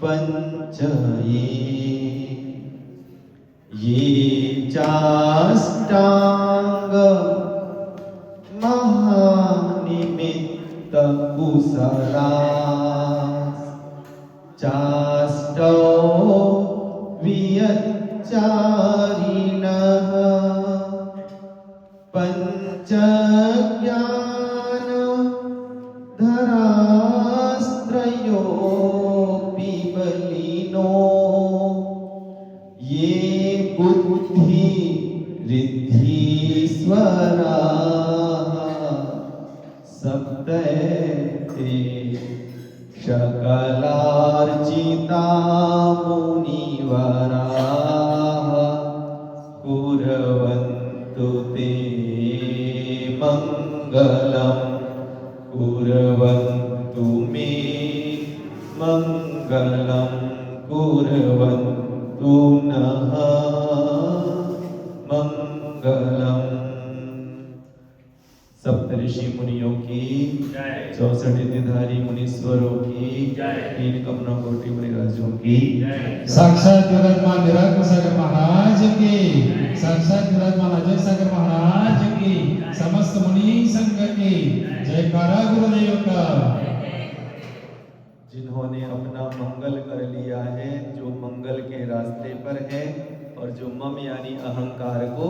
पंच ये चाष्टांग महानिमित्त कुशला चाष्टौ वियच्चारिणः पंच ज्ञान धरास्त्रयोऽपि बलिनो ये बुद्धि रिद्धीश्वराः सप्तैते शकलार्चिता मुनिवराः कुर्वन्तु ते मङ्गलम् कुर्वन्तु मे मङ्गलं कुर्वन्तु नः मंगलम। सप्तऋषि मुनियों की 64 निधिधारी मुनीश्वरों की 3 कमला कोटि मुनिराजों की साक्षात विराजमान निराकुर सागर महाराज की, साक्षात विराजमान अजय सागर महाराज की, समस्त मुनि संघ की जयकारा गुरुदेव का। जिन्होंने अपना मंगल कर लिया है, जो मंगल के रास्ते पर है और जो मम यानी अहंकार को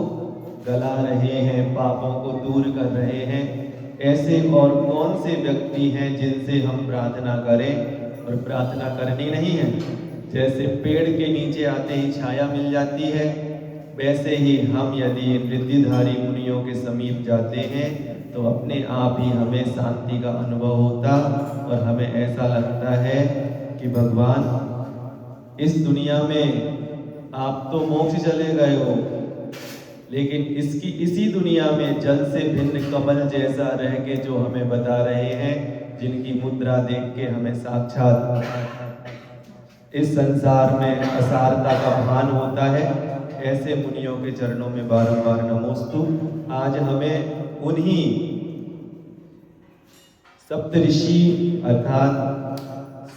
गला रहे हैं, पापों को दूर कर रहे हैं, ऐसे और कौन से व्यक्ति हैं जिनसे हम प्रार्थना करें? और प्रार्थना करनी नहीं है, जैसे पेड़ के नीचे आते ही छाया मिल जाती है, वैसे ही हम यदि रिद्धिधारी मुनियों के समीप जाते हैं तो अपने आप ही हमें शांति का अनुभव होता और हमें ऐसा लगता है कि भगवान इस दुनिया में आप तो मोक्ष चले गए हो, लेकिन इसी दुनिया में जल से भिन्न कमल जैसा रह के जो हमें बता रहे हैं, जिनकी मुद्रा देख के हमें साक्षात इस संसार में असारता का भान होता है, ऐसे मुनियों के चरणों में बारंबार नमोस्तु। आज हमें उन्हीं सप्तऋषि अर्थात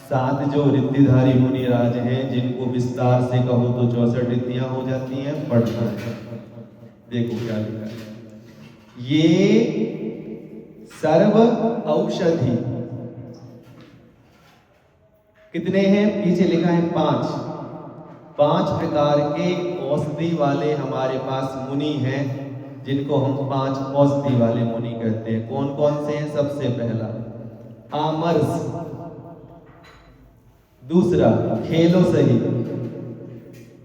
7 जो रिद्धिधारी मुनिराज हैं, जिनको विस्तार से कहो तो 64 रिद्धियां हो जाती हैं, पढ़ना है। देखो क्या लिखा है, ये सर्व औषधि कितने हैं? पीछे लिखा है 5 प्रकार के औषधि वाले हमारे पास मुनि हैं, जिनको हम 5 औषधि वाले मुनि कहते हैं। कौन कौन से हैं? सबसे पहला आमर्ष, दूसरा खेलो सही,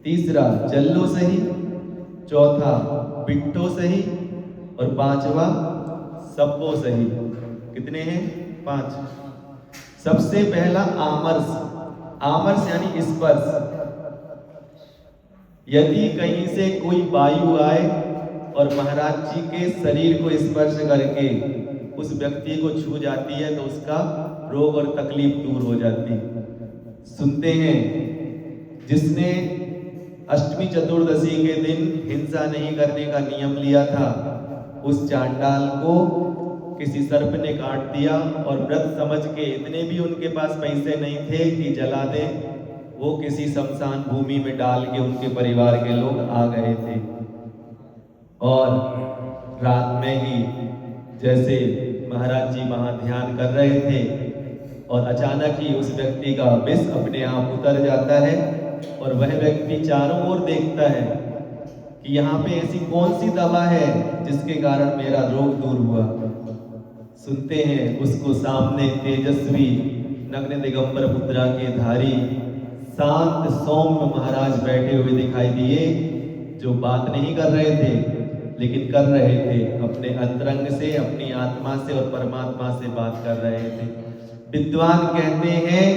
तीसरा जल्लो सही, चौथा बिट्टो सही और 5वां सब्बो सही। कितने हैं? 5। सबसे पहला आमर्ष। आमर्ष यानी स्पर्श। यदि कहीं से कोई वायु आए और महाराज जी के शरीर को स्पर्श करके उस व्यक्ति को छू जाती है तो उसका रोग और तकलीफ दूर हो जाती है। सुनते हैं, जिसने अष्टमी चतुर्दशी के दिन हिंसा नहीं करने का नियम लिया था, उस चांडाल को किसी सर्प ने काट दिया और व्रत समझ के, इतने भी उनके पास पैसे नहीं थे कि जला दे, वो किसी शमशान भूमि में डाल के उनके परिवार के लोग आ गए थे। और रात में ही जैसे महाराज जी वहां ध्यान कर रहे थे और अचानक ही उस व्यक्ति का विष अपने आप उतर जाता है और वह व्यक्ति चारों ओर देखता है कि यहाँ पे ऐसी कौन सी दवा है जिसके कारण मेरा रोग दूर हुआ। सुनते हैं, उसको सामने तेजस्वी नग्न दिगंबर मुद्रा के धारी शांत सौम्य महाराज बैठे हुए दिखाई दिए, जो बात नहीं कर रहे थे लेकिन कर रहे थे, अपने अंतरंग से, अपनी आत्मा से और परमात्मा से बात कर रहे थे। विद्वान कहते हैं,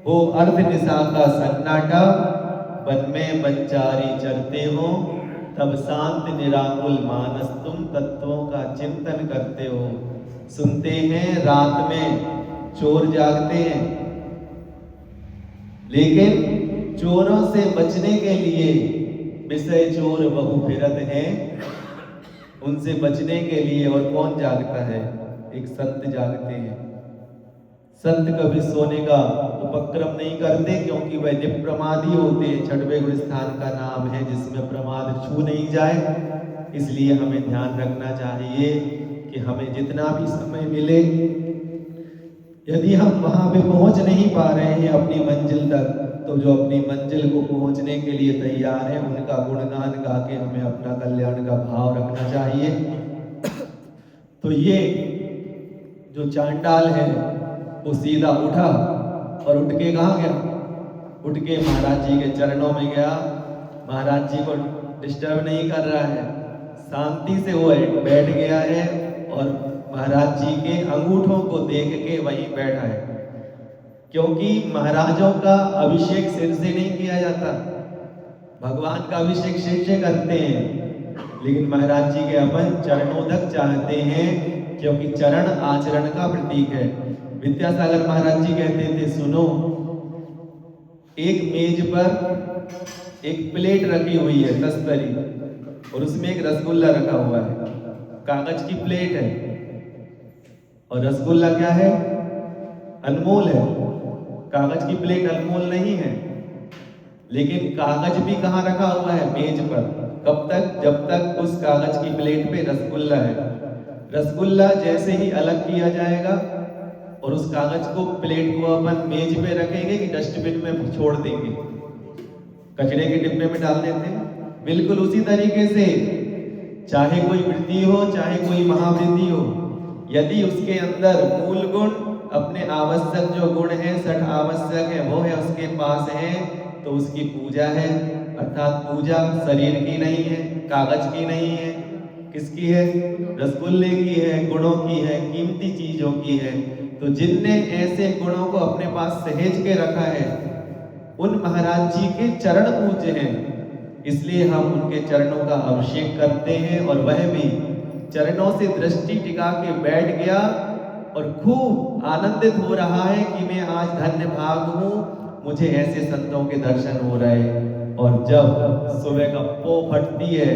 हो अर्ध निशा का सन्नाटा, वन में बनचारी चरते हो, तब शांत निराकुल मानस तुम तत्वों का चिंतन करते हो। सुनते हैं, रात में चोर जागते हैं, लेकिन चोरों से बचने के लिए विषय चोर बहु फिरत हैं, उनसे बचने के लिए और कौन जागता है? एक संत जागते हैं। संत कभी सोने का उपक्रम नहीं करते, क्योंकि वह निप्रमादी होते हैं। छठवें गुण स्थान का नाम है जिसमें प्रमाद छू नहीं जाए। इसलिए हमें ध्यान रखना चाहिए कि हमें जितना भी समय मिले, यदि हम वहां पे पहुंच नहीं पा रहे हैं अपनी मंजिल तक, तो जो अपनी मंजिल को पहुंचने के लिए तैयार है उनका गुणगान गा के हमें अपना कल्याण का भाव रखना चाहिए। तो ये जो चांडाल है वो सीधा उठा और उठ के कहाँ गया? उठ के महाराज जी के चरणों में गया। महाराज जी को डिस्टर्ब नहीं कर रहा है, शांति से वो बैठ गया है और महाराज जी के अंगूठों को देख के वहीं बैठा है। क्योंकि महाराजों का अभिषेक सिर से नहीं किया जाता, भगवान का अभिषेक सिर से करते हैं, लेकिन महाराज जी के अपन चरणों तक चाहते हैं, क्योंकि चरण आचरण का प्रतीक है। विद्यासागर महाराज जी कहते थे, सुनो, एक मेज पर एक प्लेट रखी हुई है तस्तरी, और उसमें एक रसगुल्ला रखा हुआ है, कागज की प्लेट है, और रसगुल्ला क्या है? अनमोल है। कागज की प्लेट अनमोल नहीं है, लेकिन कागज भी कहाँ रखा हुआ है? मेज पर। कब तक? जब तक उस कागज की प्लेट पे रसगुल्ला है। रसगुल्ला जैसे ही अलग किया जाएगा और उस कागज को, प्लेट को अपन मेज पे रखेंगे कि डस्टबिन में छोड़ देंगे, कचरे के डिब्बे में डाल देते हैं, बिल्कुल उसी तरीके से चाहे कोई वृद्धि हो, चाहे कोई महावृद्धि हो, यदि उसके अंदर मूल गुण, अपने आवश्यक जो गुण है, 60 आवश्यक है, वो है उसके पास है, तो उसकी पूजा है। अर्थात पूजा शरीर की नहीं है, कागज की नहीं है, किसकी है? रसगुल्ले की है, गुणों की है, कीमती चीजों की है। तो जिनने ऐसे गुणों को अपने पास सहेज के रखा है, उन महाराज जी के चरण पूज्य हैं, इसलिए हम उनके चरणों का अभिषेक करते हैं। और वह भी चरणों से दृष्टि टिका के बैठ गया और खूब आनंदित हो रहा है कि मैं आज धन्य भाग हूँ, मुझे ऐसे संतों के दर्शन हो रहे। और जब सुबह का पो फटती है,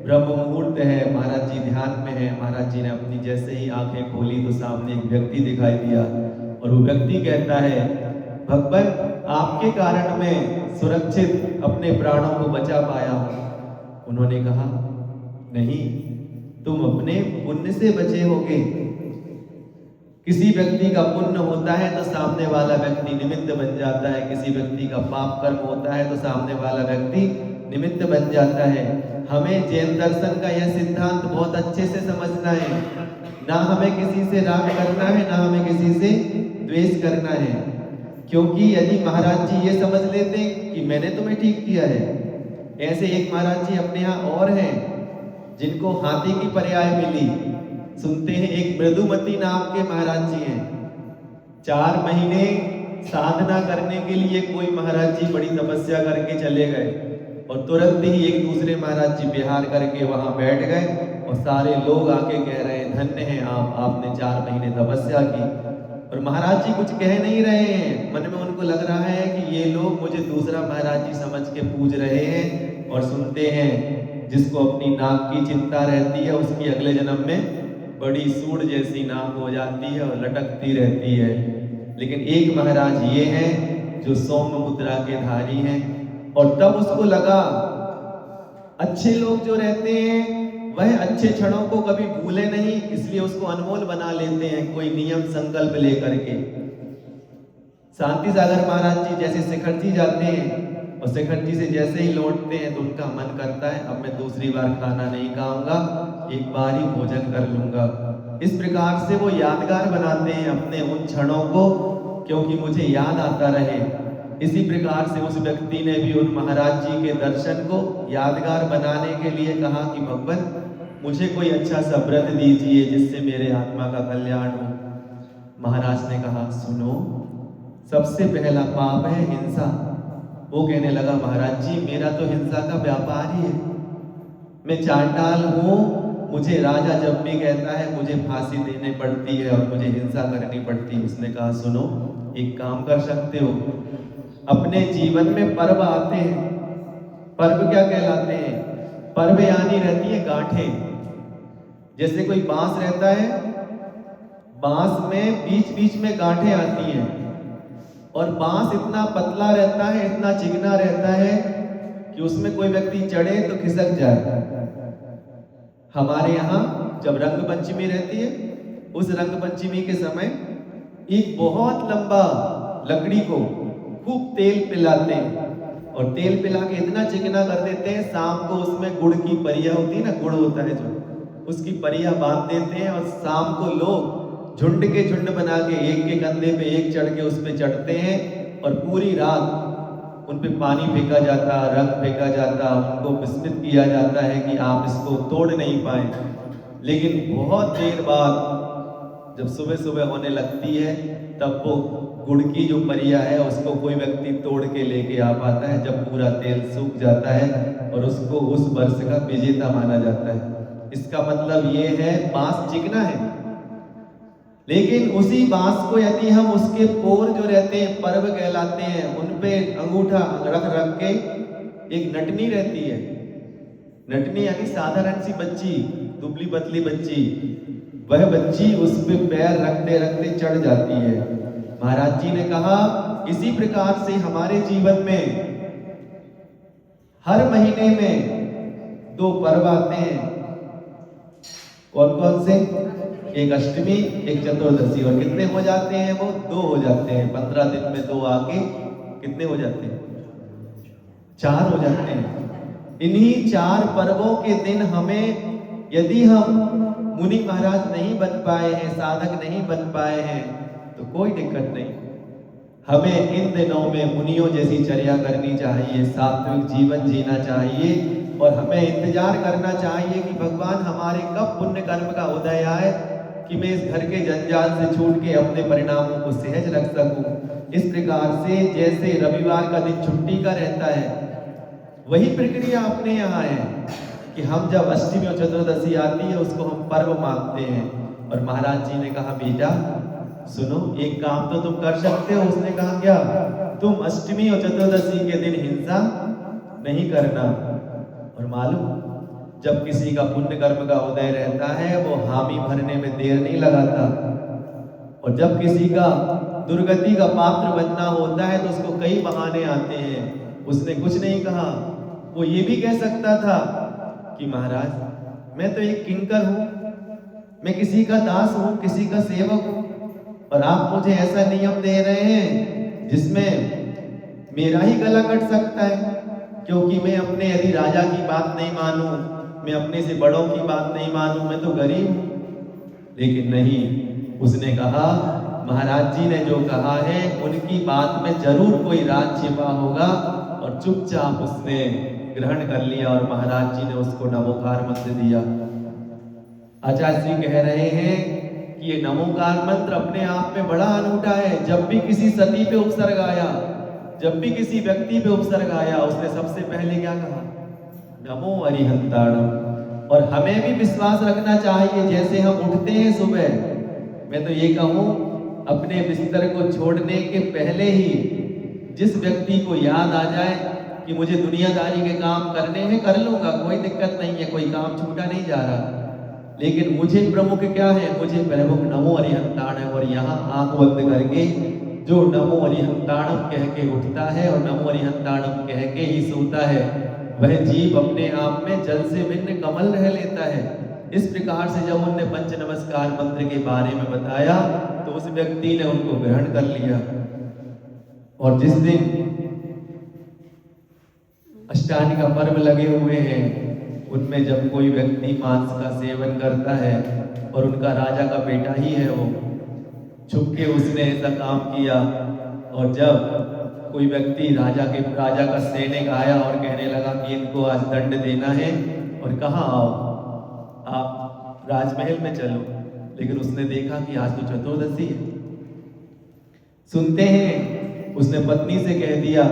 ब्रह्म मुहूर्त है, महाराज जी ध्यान में है, महाराज जी ने अपनी जैसे ही आंखें खोली तो सामने एक व्यक्ति दिखाई दिया, और वो व्यक्ति कहता है, भगवान, आपके कारण मैं सुरक्षित अपने प्राणों को बचा पाया हूं। उन्होंने कहा, नहीं, तुम अपने पुण्य से बचे होगे। किसी व्यक्ति का पुण्य होता है तो सामने वाला व्यक्ति निमित्त बन जाता है, किसी व्यक्ति का पाप कर्म होता है तो सामने वाला व्यक्ति निमित्त बन जाता है। हमें जैन दर्शन का यह सिद्धांत बहुत अच्छे से समझना है। ना हमें किसी से राग करना है, ना हमें किसी से द्वेष करना है, क्योंकि यदि महाराज जी ये समझ लेते कि मैंने तुम्हें ठीक किया है, ऐसे एक महाराज जी अपने यहाँ और हैं जिनको हाथी की पर्याय मिली। सुनते हैं, एक मृदुमती नाम के महाराज जी हैं। 4 महीने साधना करने के लिए कोई महाराज जी बड़ी तपस्या करके चले गए, और तुरंत ही एक दूसरे महाराज जी बिहार करके वहां बैठ गए, और सारे लोग आके कह रहे हैं, धन्य हैं आप, आपने 4 महीने तपस्या की। और महाराज जी कुछ कह नहीं रहे हैं, मन में उनको लग रहा है कि ये लोग मुझे दूसरा महाराज जी समझ के पूज रहे हैं। और सुनते हैं, जिसको अपनी नाक की चिंता रहती है, उसकी अगले जन्म में बड़ी सूंड जैसी नाक हो जाती है और लटकती रहती है। लेकिन एक महाराज ये हैं जो सौम्य मुद्रा के धारी हैं। और तब उसको लगा, अच्छे लोग जो रहते हैं वह अच्छे क्षणों को कभी भूले नहीं, इसलिए उसको अनमोल बना लेते हैं, कोई नियम संकल्प लेकर के। शांति सागर महाराज जी जैसे शिखर जी जाते हैं, और शिखर जी से जैसे ही लौटते हैं तो उनका मन करता है, अब मैं दूसरी बार खाना नहीं खाऊंगा, एक बार ही भोजन कर लूंगा। इस प्रकार से वो यादगार बनाते हैं अपने उन क्षणों को, क्योंकि मुझे याद आता रहे। इसी प्रकार से उस व्यक्ति ने भी उन महाराज जी के दर्शन को यादगार बनाने के लिए कहा कि भगवान, मुझे कोई अच्छा सा व्रत दीजिए जिससे मेरे आत्मा का कल्याण हो। महाराज ने कहा, सुनो, सबसे पहला पाप है हिंसा। वो कहने लगा, महाराज जी, मेरा तो हिंसा का व्यापार ही है, मैं चांडाल हूँ, मुझे राजा जब भी कहता है मुझे फांसी देनी पड़ती है और मुझे हिंसा करनी पड़ती है। उसने कहा, सुनो, एक काम कर सकते हो, अपने जीवन में पर्व आते हैं। पर्व क्या कहलाते हैं? पर्व यानी रहती है गांठें। जैसे कोई बांस रहता है, बांस में बीच बीच में गांठें आती हैं, और बांस इतना पतला रहता है, इतना चिकना रहता है कि उसमें कोई व्यक्ति चढ़े तो खिसक जाए। हमारे यहाँ जब रंग पंचमी रहती है, उस रंग पंचमी के समय एक बहुत लंबा लकड़ी को खूब तेल पिलाते हैं और तेल पिला के इतना चिकना कर देते हैं, शाम को उसमें गुड़ की परिया होती है ना, गुड़ होता है जो, उसकी परिया बांध देते हैं और शाम को लोग झुंड के झुंड बना के एक के कंधे पे एक चढ़ के उस पे चढ़ते हैं और पूरी रात उन पे पानी फेंका जाता, रंग फेंका जाता, उनको विस्मित किया जाता है कि आप इसको तोड़ नहीं पाए। लेकिन बहुत देर बाद जब सुबह सुबह होने लगती है, तब वो गुड़ की जो परिया है उसको कोई व्यक्ति तोड़ के लेके आ पाता है, जब पूरा तेल सूख जाता है, और उसको उस वर्ष का विजेता माना जाता है। इसका मतलब ये है बांस चिकना है, लेकिन उसी बांस को यदि हम उसके पोर जो रहते हैं, पर्व कहलाते हैं, उन पे अंगूठा रख रख के, एक नटनी रहती है, नटनी यानी साधारण सी बच्ची, दुबली पतली बच्ची, वह बच्ची उस पे पैर रखते रखते चढ़ जाती है। महाराज जी ने कहा इसी प्रकार से हमारे जीवन में हर महीने में 2 पर्व आते हैं। कौन कौन से? एक अष्टमी, एक चतुर्दशी। और कितने हो जाते हैं वो? 2 हो जाते हैं। 15 दिन में 2 आके कितने हो जाते हैं? 4 हो जाते हैं। इन्हीं 4 पर्वों के दिन हमें, यदि हम मुनि महाराज नहीं बन पाए हैं, साधक नहीं बन पाए हैं, तो कोई दिक्कत नहीं। हमें इन दिनों में मुनियों जैसी चर्या करनी चाहिए, सात्विक जीवन जीना चाहिए, और हमें इंतजार करना चाहिए कि भगवान हमारे कब पुण्य कर्म का उदय आए कि मैं इस घर के जंजाल से छूट के अपने परिणामों को सहज रख सकूं। इस प्रकार से जैसे रविवार का दिन छुट्टी का रहता है, वही प्रक्रिया अपने यहाँ है कि हम जब अष्टमी और चतुर्दशी आती है उसको हम पर्व मानते हैं। और महाराज जी ने कहा बेटा सुनो, एक काम तो तुम कर सकते हो। उसने कहा क्या? तुम अष्टमी और चतुर्दशी के दिन हिंसा नहीं करना। और मालूम, जब किसी का पुण्य कर्म का उदय रहता है वो हामी भरने में देर नहीं लगाता, और जब किसी का दुर्गति का पात्र बनना होता है तो उसको कई बहाने आते हैं। उसने कुछ नहीं कहा, वो ये भी कह सकता था कि महाराज मैं तो एक किंकर हूं, मैं किसी का दास हूं, किसी का सेवक हूं, और आप मुझे ऐसा नियम दे रहे हैं जिसमें मेरा ही गला कट सकता है, क्योंकि मैं अपने यदि राजा की बात नहीं मानूं, मैं अपने से बड़ों की बात नहीं मानूं, मैं तो गरीब हूं। लेकिन नहीं, उसने कहा महाराज जी ने जो कहा है उनकी बात में जरूर कोई राज छिपा होगा, और चुपचाप उसने ग्रहण कर लिया और महाराज जी ने उसको नमोकार मंत्र दिया। आचार्य जी कह रहे हैं कि ये नमोकार मंत्र अपने आप में बड़ा अनूठा है। जब भी किसी सती पे उपसर्ग आया, जब भी किसी व्यक्ति पे उपसर्ग आया, उसने सबसे पहले क्या कहा? नमो अरिहंताणम। और हमें भी विश्वास रखना चाहिए, जैसे हम उठते हैं सुबह, मैं तो ये कहूँ अपने बिस्तर को छोड़ने के पहले ही जिस व्यक्ति को याद आ जाए कि मुझे दुनियादारी के काम करने हैं, कर लूंगा, कोई दिक्कत नहीं है, कोई काम छूटा नहीं जा रहा, लेकिन मुझे प्रमुख क्या है? मुझे प्रमुख नमो अरिहंताणम। और यहाँ आंख बंद करके जो नमो अरिहंताणम कह के उठता है और नमो अरिहंताणम कह के ही सोता है, वह जीव अपने आप में जल से भिन्न कमल रह लेता है। इस प्रकार से जब उनने पंच नमस्कार मंत्र के बारे में बताया तो उस व्यक्ति ने उनको ग्रहण कर लिया। और जिस दिन अष्टानी का पर्व लगे हुए हैं, उनमें जब कोई व्यक्ति मांस का सेवन करता है और उनका राजा का बेटा ही है, वो छुप के उसने ऐसा काम किया, और जब कोई व्यक्ति राजा का सैनिक आया और कहने लगा कि इनको आज दंड देना है और कहाँ आओ, आप राजमहल में चलो, लेकिन उसने देखा कि आज तो चतुर्दशी है। सुनते हैं उसने पत्नी से कह दिया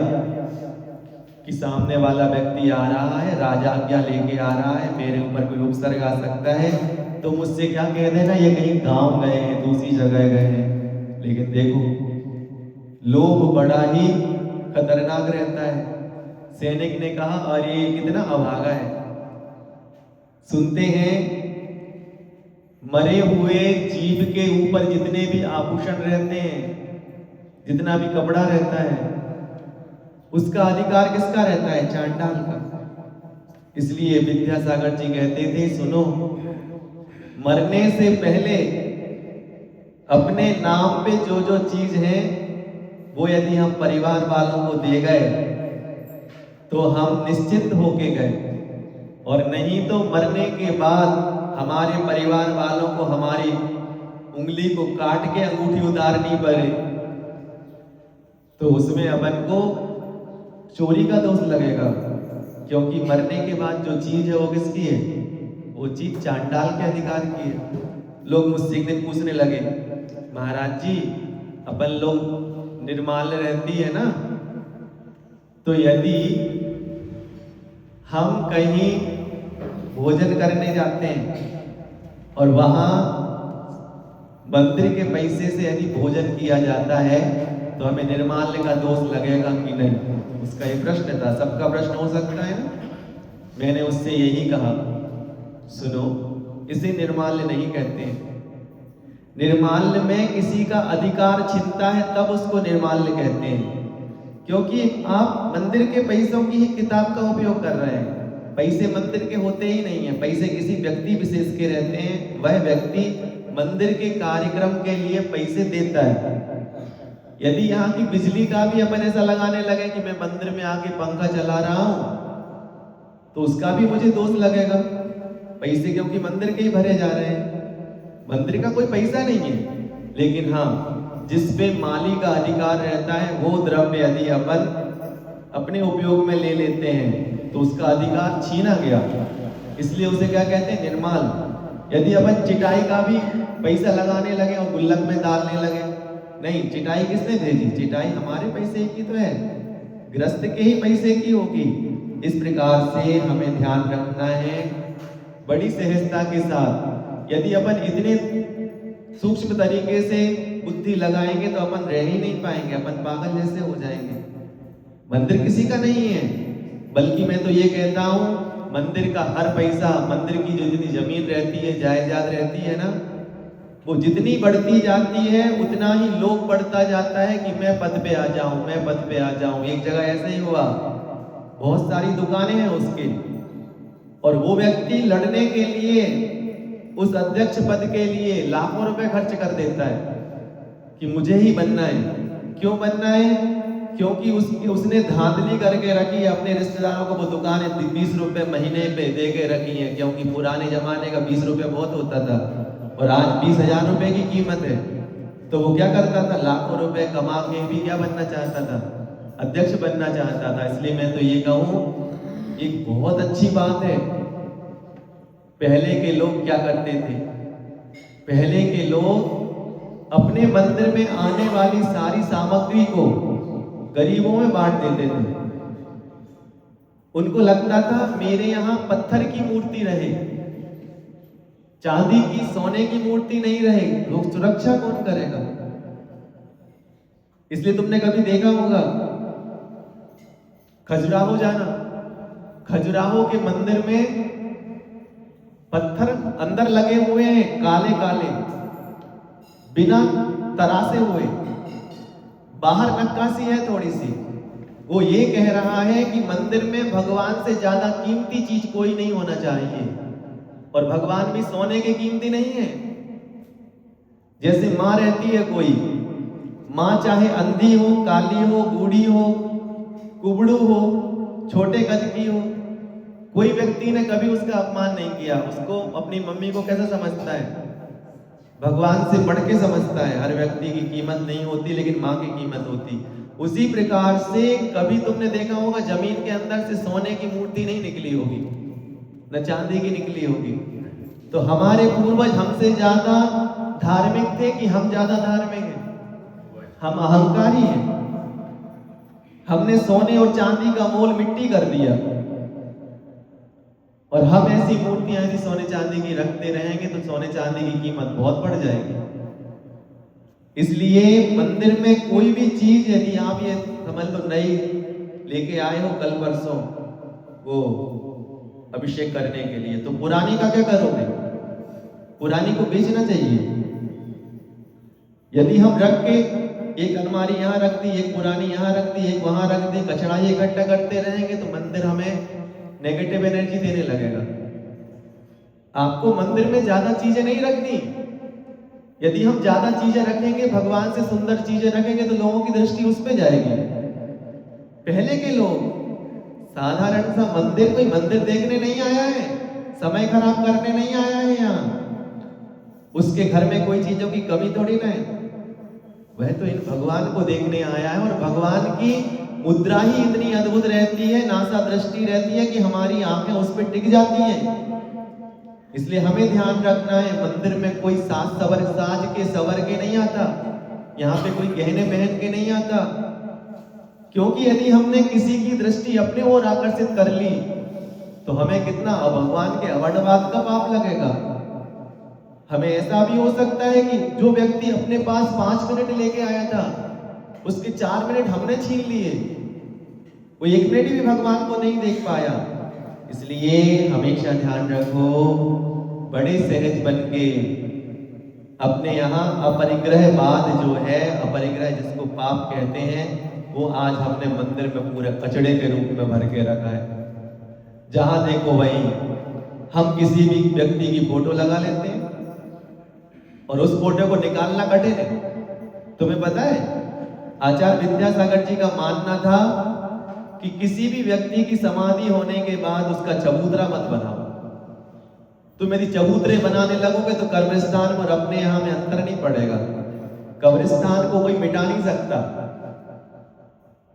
कि सामने वाला व्यक्ति आ रहा है, राजा आज्ञा लेके आ रहा है, मेरे ऊपर कोई उपसर्ग आ सकता है, तो मुझसे क्या कह देना ये कहीं गांव गए हैं, दूसरी जगह गए हैं। लेकिन देखो, लोभ बड़ा ही खतरनाक रहता है। सैनिक ने कहा अरे कितना अभागा है। सुनते हैं मरे हुए जीव के ऊपर जितने भी आभूषण रहते हैं, जितना भी कपड़ा रहता है उसका अधिकार किसका रहता है? चांडाल का। इसलिए विद्यासागर जी कहते थे, सुनो, मरने से पहले अपने नाम पे जो जो चीज है वो यदि हम परिवार वालों को दे गए तो हम निश्चिंत होके गए, और नहीं तो मरने के बाद हमारे परिवार वालों को हमारी उंगली को काट के अंगूठी उतारनी पड़े तो उसमें अपन को चोरी का दोष लगेगा, क्योंकि मरने के बाद जो चीज है वो किसकी है? वो चीज चांडाल के अधिकार की है। लोग मुझसे एक दिन पूछने लगे, महाराज जी अपन लोग निर्माल्य रहती है ना, तो यदि हम कहीं भोजन करने जाते हैं और वहां मंदिर के पैसे से यदि भोजन किया जाता है तो हमें निर्माल्य का दोष लगेगा कि नहीं? उसका एक प्रश्न था, सबका प्रश्न हो सकता है ना। मैंने उससे यही कहा, सुनो, इसे निर्माल्य नहीं कहते हैं। निर्माल्य में किसी का अधिकार छिनता है तब उसको निर्माल्य कहते हैं, क्योंकि आप मंदिर के पैसों की ही किताब का उपयोग कर रहे हैं। पैसे मंदिर के होते ही नहीं है, पैसे किसी व्यक्ति विशेष के रहते हैं। वह व्यक्ति मंदिर के कार्यक्रम के लिए पैसे देता है। यदि यहाँ की बिजली का भी अपन ऐसा लगाने लगे कि मैं मंदिर में आके पंखा चला रहा हूं तो उसका भी मुझे दोष लगेगा। पैसे क्योंकि मंदिर के ही भरे जा रहे हैं, मंदिर का कोई पैसा नहीं है। लेकिन हाँ, जिस पे माली का अधिकार रहता है वो द्रव्य यदि अपन अपने उपयोग में ले लेते हैं तो उसका अधिकार छीना गया, इसलिए उसे क्या कहते हैं? निर्माल। यदि अपन चिटाई का भी पैसा लगाने लगे और गुल्लक में डालने लगे, नहीं, चिटाई किसने भेजी? चिटाई हमारे पैसे की तो है, गृहस्थ के ही पैसे की होगी। इस प्रकार से हमें ध्यान रखना है बड़ी सहजता के साथ। यदि अपन इतने सूक्ष्म तरीके से बुद्धि लगाएंगे तो अपन रह ही नहीं पाएंगे, अपन पागल जैसे हो जाएंगे। मंदिर किसी का नहीं है, बल्कि मैं तो ये कहता हूं, मंदिर का हर पैसा, मंदिर की जो जितनी जमीन रहती है, जायदाद रहती है ना, वो जितनी बढ़ती जाती है उतना ही लोभ बढ़ता जाता है कि मैं पद पे आ जाऊं, मैं पद पे आ जाऊं। एक जगह ऐसा ही हुआ, बहुत सारी दुकानें हैं उसके, और वो व्यक्ति लड़ने के लिए उस अध्यक्ष पद के लिए लाखों रुपए खर्च कर देता है कि मुझे ही बनना है। क्यों बनना है? क्योंकि उसने धांधली करके रखी है, अपने रिश्तेदारों को वो दुकानें 20 रुपए महीने पे दे के रखी है, क्योंकि पुराने जमाने का 20 रुपए बहुत होता था और आज 20,000 रुपए की कीमत है। तो वो क्या करता था? लाखों रुपए कमा के भी क्या बनना चाहता था? अध्यक्ष बनना चाहता था। इसलिए मैं तो ये कहूं, एक बहुत अच्छी बात है। पहले के लोग क्या करते थे? पहले के लोग अपने मंदिर में आने वाली सारी सामग्री को गरीबों में बांट देते थे। उनको लगता था मेरे यहाँ पत्थर की मूर्ति रहे, चांदी की, सोने की मूर्ति नहीं रहे, लोग सुरक्षा कौन करेगा? इसलिए तुमने कभी देखा होगा, खजुराहो जाना, खजुराहो के मंदिर में पत्थर अंदर लगे हुए हैं, काले काले, बिना तरासे हुए, बाहर नक्काशी है थोड़ी सी। वो ये कह रहा है कि मंदिर में भगवान से ज्यादा कीमती चीज कोई नहीं होना चाहिए, और भगवान भी सोने के कीमती नहीं है। जैसे माँ रहती है कोई, माँ चाहे अंधी हो, काली हो, बूढ़ी हो, कुबड़ू हो, छोटे कद की हो, कोई व्यक्ति ने कभी उसका अपमान नहीं किया। उसको अपनी मम्मी को कैसा समझता है? भगवान से बढ़ के समझता है। हर व्यक्ति की कीमत नहीं होती, लेकिन माँ की कीमत होती। उसी प्रकार से कभी तुमने देखा होगा जमीन के अंदर से सोने की मूर्ति नहीं निकली होगी, न चांदी की निकली होगी। तो हमारे पूर्वज हमसे ज्यादा धार्मिक थे कि हम ज्यादा धार्मिक हैं? हम अहंकारी हैं। हमने सोने और चांदी का मोल मिट्टी कर दिया, और हम ऐसी मूर्तियां यदि सोने चांदी की रखते रहेंगे तो सोने चांदी की कीमत बहुत बढ़ जाएगी। इसलिए मंदिर में कोई भी चीज यदि आप ये समझ लो नई लेके आए हो कल परसों वो अभिषेक करने के लिए, तो पुरानी का क्या करोगे? पुरानी को बेचना चाहिए। यदि हम रख के एक अलमारी यहाँ रख दी, एक पुरानी यहाँ रख दी, एक वहां रख दी, कचरा ही इकट्ठा करते रहेंगे तो मंदिर हमें नेगेटिव एनर्जी देने लगेगा। आपको मंदिर में ज्यादा चीजें नहीं रखनी। यदि हम ज्यादा चीजें रखेंगे, भगवान से सुंदर चीजें रखेंगे तो लोगों की दृष्टि उस पे जाएगी। पहले के लोग साधारण सा मंदिर, कोई मंदिर देखने नहीं आया है, समय खराब करने नहीं आया है यहाँ। उसके घर में कोई चीजों की कमी थोड़ी ना है, वह तो इन भगवान को देखने आया है। और भगवान की मुद्रा ही इतनी अद्भुत रहती है, नासा दृष्टि रहती है कि हमारी आंखें उस पर टिक जाती हैं। इसलिए हमें ध्यान रखना है, मंदिर में कोई साज के सवर के नहीं आता, यहाँ पे कोई गहने पहन के नहीं आता। क्योंकि यदि हमने किसी की दृष्टि अपने ओर आकर्षित कर ली तो हमें कितना भगवान के अवढ़वाद का पाप लगेगा। हमें ऐसा भी हो सकता है कि जो व्यक्ति अपने पास 5 मिनट लेके आया था, उसके 4 मिनट हमने छीन लिए, वो 1 मिनट भी भगवान को नहीं देख पाया। इसलिए हमेशा ध्यान रखो, बड़े सहज बन के अपने यहाँ अपरिग्रहवाद जो है, अपरिग्रह जिसको पाप कहते हैं, वो आज हमने मंदिर में पूरे कचड़े के रूप में भर के रखा है। जहां देखो वहीं हम किसी भी व्यक्ति की फोटो लगा लेते हैं और उस फोटो को निकालना कठिन है। तुम्हें पता है, आचार्य विद्यासागर जी का मानना था कि किसी भी व्यक्ति की समाधि होने के बाद उसका चबूतरा मत बनाओ। तुम यदि चबूतरे बनाने लगोगे तो कब्रिस्तान और अपने यहाँ में अंतर नहीं पड़ेगा। कब्रिस्तान को कोई मिटा नहीं सकता।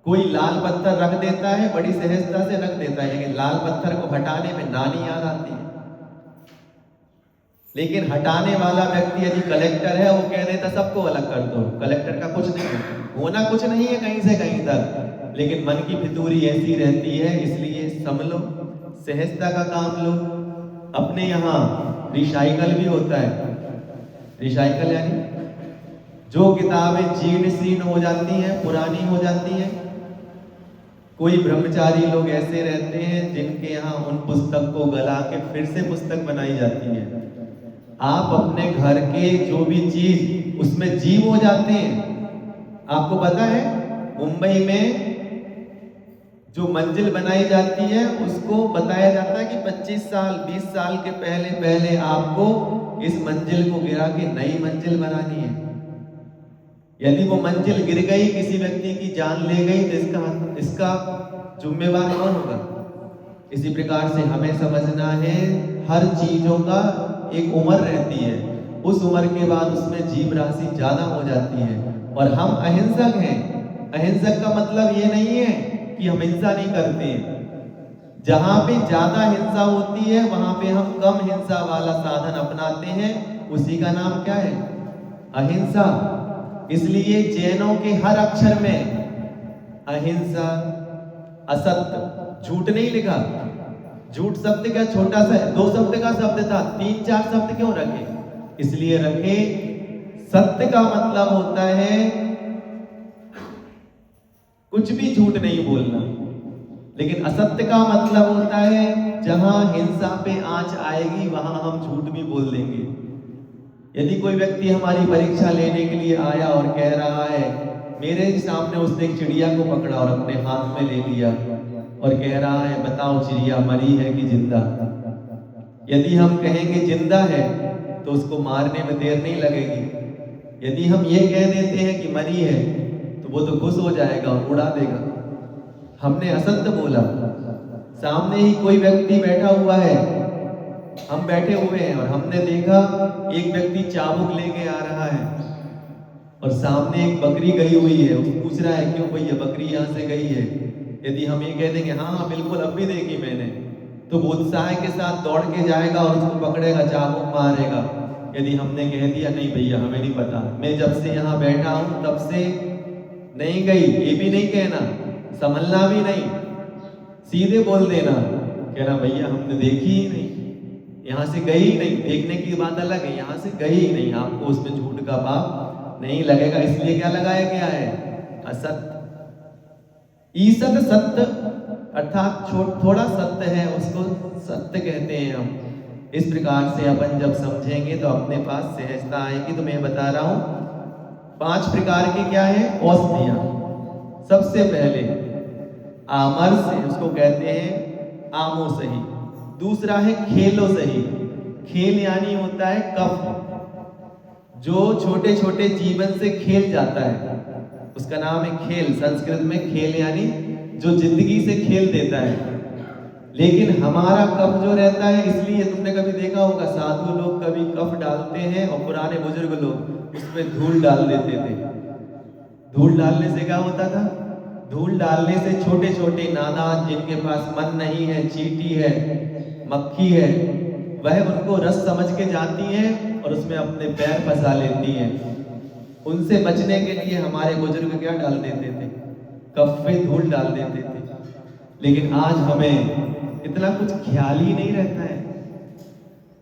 कोई लाल पत्थर रख देता है, बड़ी सहजता से रख देता है, लेकिन लाल पत्थर को हटाने में नानी याद आती है। लेकिन हटाने वाला व्यक्ति यदि कलेक्टर है, वो कह देता सबको अलग कर दो। कलेक्टर का कुछ नहीं होना, कुछ नहीं है कहीं से कहीं तक, लेकिन मन की फितूरी ऐसी रहती है। इसलिए संभलो, सहजता का काम लो। अपने यहाँ रिसाइकल भी होता है। रिसाइकल यानी जो किताबें जीर्ण शीर्ण हो जाती हैं, पुरानी हो जाती हैं। कोई ब्रह्मचारी लोग ऐसे रहते हैं जिनके यहाँ उन पुस्तक को गला के फिर से पुस्तक बनाई जाती है। आप अपने घर के जो भी चीज उसमें जीव हो जाते हैं। आपको पता है, मुंबई में जो मंजिल बनाई जाती है उसको बताया जाता है कि 25 साल 20 साल के पहले आपको इस मंजिल को गिरा के नई मंजिल बनानी है। यदि वो मंजिल गिर गई, किसी व्यक्ति की जान ले गई, तो इसका जिम्मेवार कौन होगा? इसी प्रकार से हमें समझना है, हर चीजों का एक उम्र रहती है। उस उम्र के बाद उसमें जीव राशि ज्यादा हो जाती है। और हम अहिंसक हैं। अहिंसक का मतलब ये नहीं है कि हम हिंसा नहीं करते। जहां पे ज्यादा हिंसा होती है वहां पे हम कम हिंसा वाला साधन अपनाते हैं। उसी का नाम क्या है? अहिंसा। इसलिए जैनों के हर अक्षर में अहिंसा, असत्य, झूठ नहीं लिखा। झूठ शब्द क्या छोटा सा है, 2 शब्द का शब्द था, 3-4 शब्द क्यों रखे? इसलिए रखे, सत्य का मतलब होता है कुछ भी झूठ नहीं बोलना। लेकिन असत्य का मतलब होता है जहां हिंसा पे आंच आएगी वहां हम झूठ भी बोल देंगे। यदि कोई व्यक्ति हमारी परीक्षा लेने के लिए आया और कह रहा है, मेरे सामने उसने एक चिड़िया को पकड़ा और अपने हाथ में ले लिया और कह रहा है, बताओ चिड़िया मरी है कि जिंदा? यदि हम कहेंगे जिंदा है तो उसको मारने में देर नहीं लगेगी। यदि हम ये कह देते हैं कि मरी है तो वो तो खुश हो जाएगा और उड़ा देगा। हमने असत्य बोला। सामने ही कोई व्यक्ति बैठा हुआ है, हम बैठे हुए हैं और हमने देखा एक व्यक्ति चाबुक लेके आ रहा है और सामने एक बकरी गई हुई है। वो पूछ रहा है, क्यों भैया बकरी यहाँ से गई है? यदि हम ये कह देंगे हाँ बिल्कुल अब भी देखी मैंने, तो वो उत्साह के साथ दौड़ के जाएगा और उसको पकड़ेगा, चाबुक मारेगा। यदि हमने कह दिया नहीं भैया हमें नहीं पता, मैं जब से यहाँ बैठा हूँ तब से नहीं गई, ये भी नहीं कहना, संभलना भी नहीं, सीधे बोल देना, कहना भैया हमने देखी ही नहीं, यहाँ से गई ही नहीं। देखने की बात अलग है, यहाँ से गई ही नहीं। आपको उसमें झूठ का पाप नहीं लगेगा। इसलिए क्या लगाया गया है? असत्य। ईसत सत्य अर्थात थोड़ा सत्य है, उसको सत्य कहते हैं हम। इस प्रकार से अपन जब समझेंगे तो अपने पास सहजता आएगी। तो मैं बता रहा हूं, 5 प्रकार की क्या है औषधियां। सबसे पहले आमर से, उसको कहते हैं आमो सही। दूसरा है खेलो सही। खेल यानी होता है कफ, जो छोटे छोटे जीवन से खेल जाता है, उसका नाम है खेल। संस्कृत में खेल यानी जो जिंदगी से खेल देता है। लेकिन हमारा कफ जो रहता है, इसलिए तुमने कभी देखा होगा साधु लोग कभी कफ डालते हैं और पुराने बुजुर्ग लोग उसमें धूल डाल देते थे। धूल डालने से क्या होता था? धूल डालने से छोटे छोटे नादान जिनके पास मन नहीं है, चींटी है, मक्खी है, वह उनको रस समझ के जाती हैं और उसमें अपने पैर फंसा लेती हैं। उनसे बचने के लिए हमारे बुजुर्ग क्या डाल देते थे? कफ में धूल डाल देते थे। लेकिन आज हमें इतना कुछ ख्याल ही नहीं रहता है।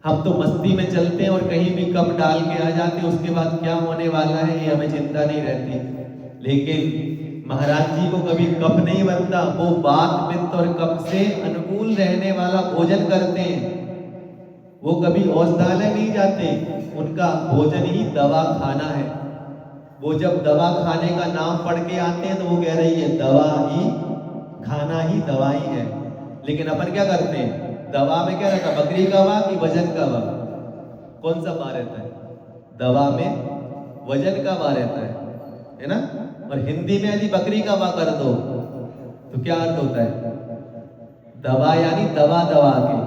हम तो मस्ती में चलते हैं और कहीं भी कप डाल के आ जाते हैं, उसके बाद क्या होने वाला है ये हमें चिंता नहीं रहती। लेकिन महाराज जी को कभी कफ नहीं बनता, वो वात पित्त और कफ से अनुकूल रहने वाला भोजन करते हैं। वो कभी औषधालय नहीं जाते, उनका भोजन ही दवा खाना है। वो जब दवा खाने का नाम पढ़ के आते हैं तो वो कह रही है दवा ही खाना ही दवाई है। लेकिन अपन क्या करते हैं? दवा में क्या रहता है? बकरी का वा कि वजन का वा? कौन सा वा रहता है? दवा में वजन का वा रहता है ना? और हिंदी में यदि बकरी का वा कर दो तो क्या अर्थ होता है? दवा यानी दवा दवा के।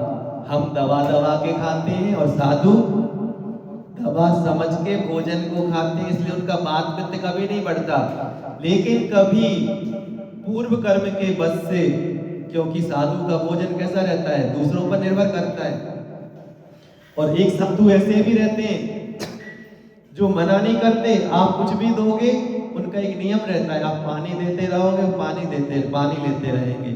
हम दवा दवा के खाते हैं और साधु दवा समझ के भोजन को खाते हैं, इसलिए उनका वात पित्त कभी नहीं बढ़ता। लेकिन कभी पूर्व कर्म के बस से, क्योंकि साधु का भोजन कैसा रहता है? दूसरों पर निर्भर करता है। और एक साधु ऐसे भी रहते हैं जो मना नहीं करते, आप कुछ भी दोगे, उनका एक नियम रहता है, आप पानी देते रहोगे, पानी लेते रहेंगे।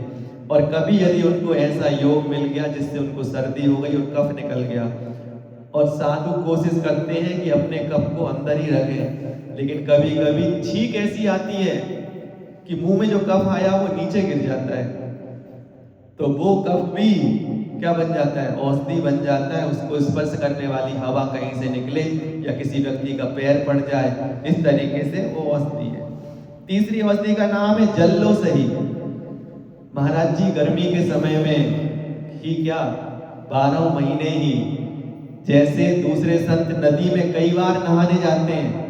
और कभी यदि उनको ऐसा योग मिल गया जिससे उनको सर्दी हो गई और कफ निकल गया, और साधु कोशिश करते हैं कि अपने कफ को अंदर ही रखें, लेकिन कभी कभी छींक ऐसी आती है कि मुंह में जो कफ आया वो नीचे गिर जाता है, तो वो कफ भी क्या बन जाता है? औषधि बन जाता है। उसको स्पर्श करने वाली हवा कहीं से निकले या किसी व्यक्ति का पैर पड़ जाए, इस तरीके से वो औषधि है। तीसरी औषधि का नाम है जल्लो सही। महाराज जी गर्मी के समय में ही क्या 12 महीने ही, जैसे दूसरे संत नदी में कई बार नहाने जाते हैं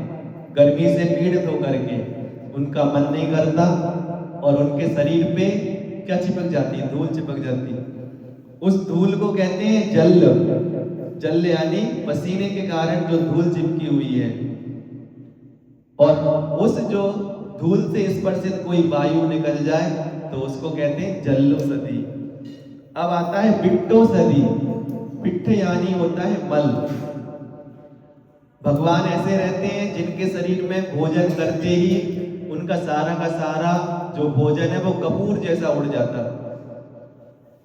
गर्मी से पीड़ित होकर के, उनका मन नहीं करता और उनके शरीर पे क्या चिपक जाती है? धूल चिपक जाती है। उस धूल को कहते हैं जल। जल यानी पसीने के कारण जो धूल चिपकी हुई है, और उस जो धूल से स्पर्शित कोई वायु निकल जाए तो उसको कहते हैं जल्लोषधि। अब आता है पिट्टोषधि। पिट्ठ यानी होता है मल। भगवान ऐसे रहते हैं जिनके शरीर में भोजन करते ही उनका सारा का सारा जो भोजन है वो कपूर जैसा उड़ जाता।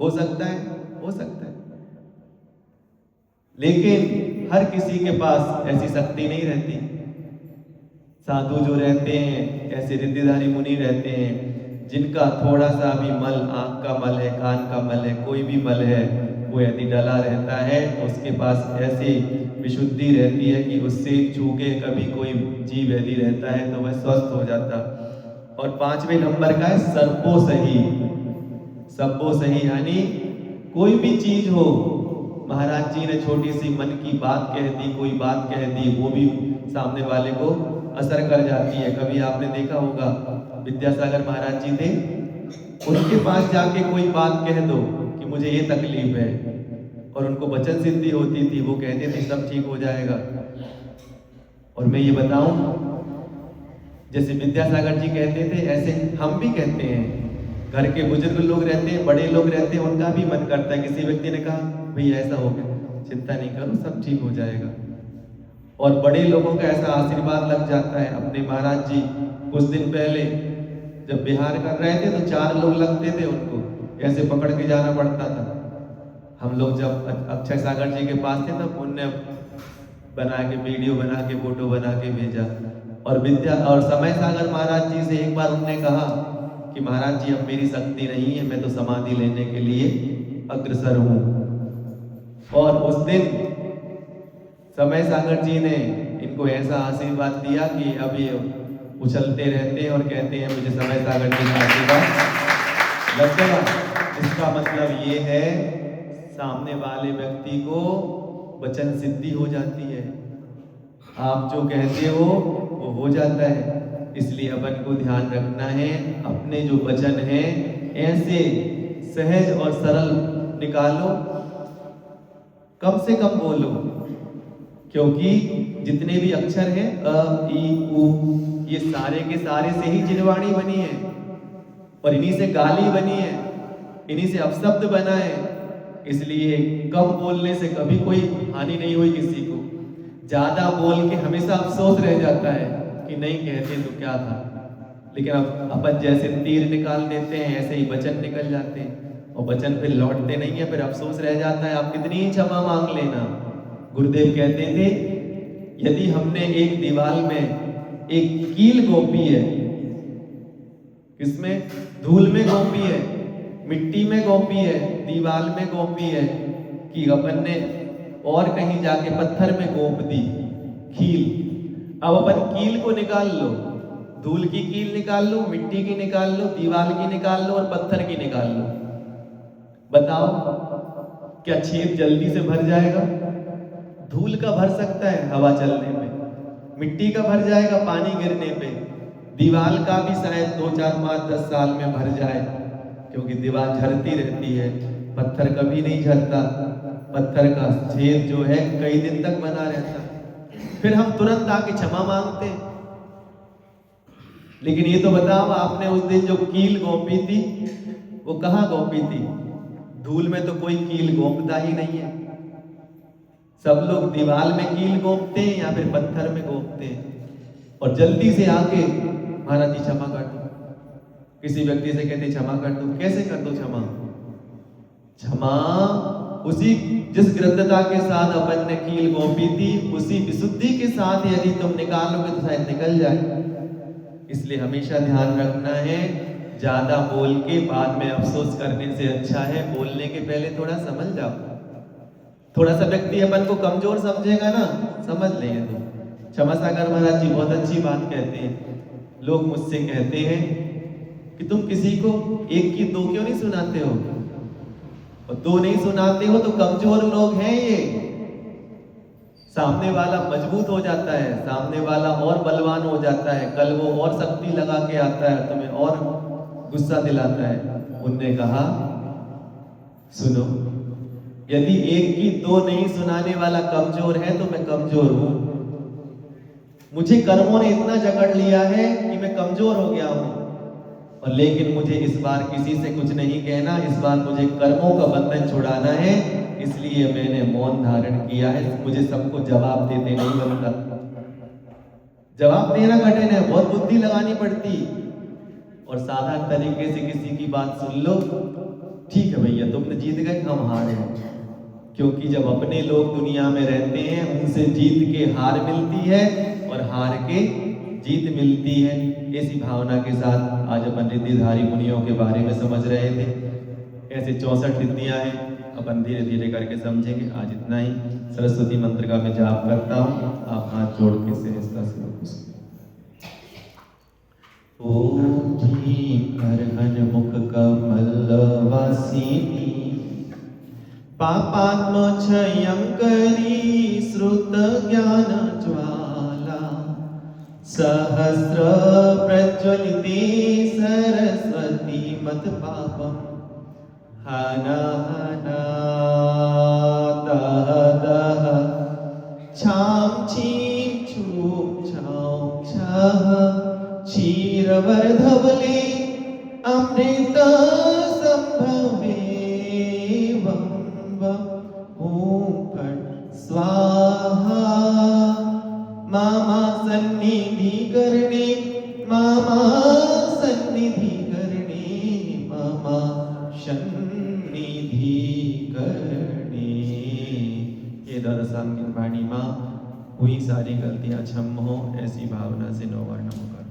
हो सकता है? हो सकता है। लेकिन हर किसी के पास ऐसी शक्ति नहीं रहती। साधु जो रहते हैं, ऐसे रिद्धिधारी मुनि रहते हैं जिनका थोड़ा सा भी मल, आंख का मल है, कान का मल है, कोई भी मल है, वो यदि डला रहता है तो उसके पास ऐसी विशुद्धि रहती है कि उससे छू के कभी कोई जीव यदि रहता है तो वह स्वस्थ हो जाता। और 5वें नंबर का है सर्पो सही। सर्पो सही यानी कोई भी चीज हो, महाराज जी ने छोटी सी मन की बात कह दी, कोई बात कह दी, वो भी सामने वाले को असर कर जाती है। कभी आपने देखा होगा विद्यासागर महाराज जी थे, उनके पास जाके कोई बात कह दो कि मुझे ये तकलीफ है, और उनको वचन सिद्धि होती थी, वो कहते थे सब ठीक हो जाएगा। और मैं ये बताऊं, जैसे विद्यासागर जी कहते थे ऐसे हम भी कहते हैं। घर के बुजुर्ग लोग रहते हैं, बड़े लोग रहते हैं, उनका भी मन करता है। किसी व्यक्ति ने कहा भैया ऐसा हो गया, चिंता नहीं करो सब ठीक हो जाएगा, और बड़े लोगों का ऐसा आशीर्वाद लग जाता है। अपने महाराज जी कुछ दिन पहले जब बिहार कर रहे थे तो 4 लोग लगते थे, उनको ऐसे पकड़ के जाना पड़ता था। हम लोग जब अक्षय सागर जी के पास थे तब उनने बना के वीडियो बना के फोटो बना के भेजा। और समय सागर महाराज जी से एक बार उनने कहा कि महाराज जी अब मेरी शक्ति नहीं है, मैं तो समाधि लेने के लिए अग्रसर हूँ। और उस दिन समय सागर जी ने इनको ऐसा आशीर्वाद दिया कि अब ये उछलते रहते हैं और कहते हैं मुझे समय सागर जी का आशीर्वाद लग गया। इसका मतलब ये है सामने वाले व्यक्ति को वचन सिद्धि हो जाती है, आप जो कहते हो वो हो जाता है। इसलिए अपन को ध्यान रखना है, अपने जो वचन है ऐसे सहज और सरल निकालो, कम से कम बोलो, क्योंकि जितने भी अक्षर हैं अ, ई, उ, ये सारे के सारे से ही जिनवाणी बनी है और इन्हीं से गाली बनी है, इन्हीं से अपशब्द बना है। इसलिए कम बोलने से कभी कोई हानि नहीं हुई किसी को, ज्यादा बोल के हमेशा अफसोस रह जाता है कि नहीं कहते तो क्या था। लेकिन अब अपन जैसे तीर निकाल देते हैं ऐसे ही वचन निकल जाते हैं और वचन फिर लौटते नहीं है, फिर अफसोस रह जाता है। आप कितनी ही क्षमा मांग लेना। गुरुदेव कहते थे यदि हमने एक दीवार में एक कील गोपी है, किसमें? धूल में गोपी है, मिट्टी में गोपी है, दीवार में गोपी है, कि अपन ने और कहीं जाके पत्थर में गोप दी कील। अब अपन कील को निकाल लो, धूल की कील निकाल लो, मिट्टी की निकाल लो, दीवार की निकाल लो और पत्थर की निकाल लो, बताओ क्या छेद जल्दी से भर जाएगा? धूल का भर सकता है हवा चलने पे, मिट्टी का भर जाएगा पानी गिरने पे, दीवार का भी शायद 2, 4, 5, 10 साल में भर जाए, क्योंकि दीवार झरती रहती है। पत्थर कभी नहीं झरता, पत्थर का छेद जो है कई दिन तक बना रहता। फिर हम तुरंत आके क्षमा मांगते। लेकिन ये तो बताओ आपने उस दिन जो कील गोपी थी वो कहाँ गोपी थी? धूल में तो कोई कील गोपता ही नहीं है। सब लोग दीवार में कील गोपते हैं या फिर पत्थर में गोपते हैं। और जल्दी से आके महाराज जी क्षमा कर दो, किसी व्यक्ति से कहते क्षमा कर दो। कैसे कर दो क्षमा? क्षमा उसी जिस गृद्धता के साथ अपन ने कील गोपी थी उसी विशुद्धि के साथ यदि तुम निकालोगे तो शायद निकल जाए। इसलिए हमेशा ध्यान रखना है, ज्यादा बोल के बाद में अफसोस करने से अच्छा है बोलने के पहले थोड़ा समझ जाओ। थोड़ा सा व्यक्ति अपन को कमजोर समझेगा ना, समझ लेंगे तो। क्षमा सागर महाराज जी बहुत अच्छी बात कहते हैं। लोग मुझसे कहते हैं कि तुम किसी को एक की दो क्यों नहीं सुनाते हो, और दो नहीं सुनाते हो तो कमजोर लोग हैं ये। सामने वाला मजबूत हो जाता है, सामने वाला और बलवान हो जाता है, कल वो और शक्ति लगा के आता है, तुम्हें और गुस्सा दिलाता है। उनने कहा सुनो, यदि एक की दो नहीं सुनाने वाला कमजोर है तो मैं कमजोर हूं। मुझे कर्मों ने इतना जकड़ लिया है कि मैं कमजोर हो गया हूं, और लेकिन मुझे इस बार किसी से कुछ नहीं कहना, इस बार मुझे कर्मों का बंधन छुड़ाना है, इसलिए मैंने मौन धारण किया है। मुझे सबको जवाब देते नहीं बनता। जवाब देना कठिन है, बहुत बुद्धि लगानी पड़ती। और साधारण तरीके से किसी की बात सुन लो, ठीक है भैया तुमने जीत गए, हम हारे। क्योंकि जब अपने लोग दुनिया में रहते हैं उनसे जीत के हार मिलती है और हार के जीत मिलती है। ऐसी भावना के साथ आज अपन रिद्धिधारी मुनियों के बारे में समझ रहे थे। ऐसे 64 रिद्धियां हैं, अपन धीरे धीरे करके समझेंगे। आज इतना ही। सरस्वती मंत्र का मैं जाप करता हूँ, आप हाथ जोड़ के सहजता से ओम ह्रीं अर्हन् मुख कमल वासिनी पापात्मक्षयं करी श्रुत ज्ञान ज्वाला सहस्र प्रज्वलिते सरस्वती मत पापम हना हना दह दह छाम छीं छूं छां छः क्षीरवर्धवले अमृत संभवे ओम फट् स्वाहा मामा सन्निधि करणे मामा सन्निधि करणे मामा सन्निधि करणे। ये द्वादश सांगिक वाणी माँ हुई सारी गलतियां क्षम हो, ऐसी भावना से 9 बार नमो।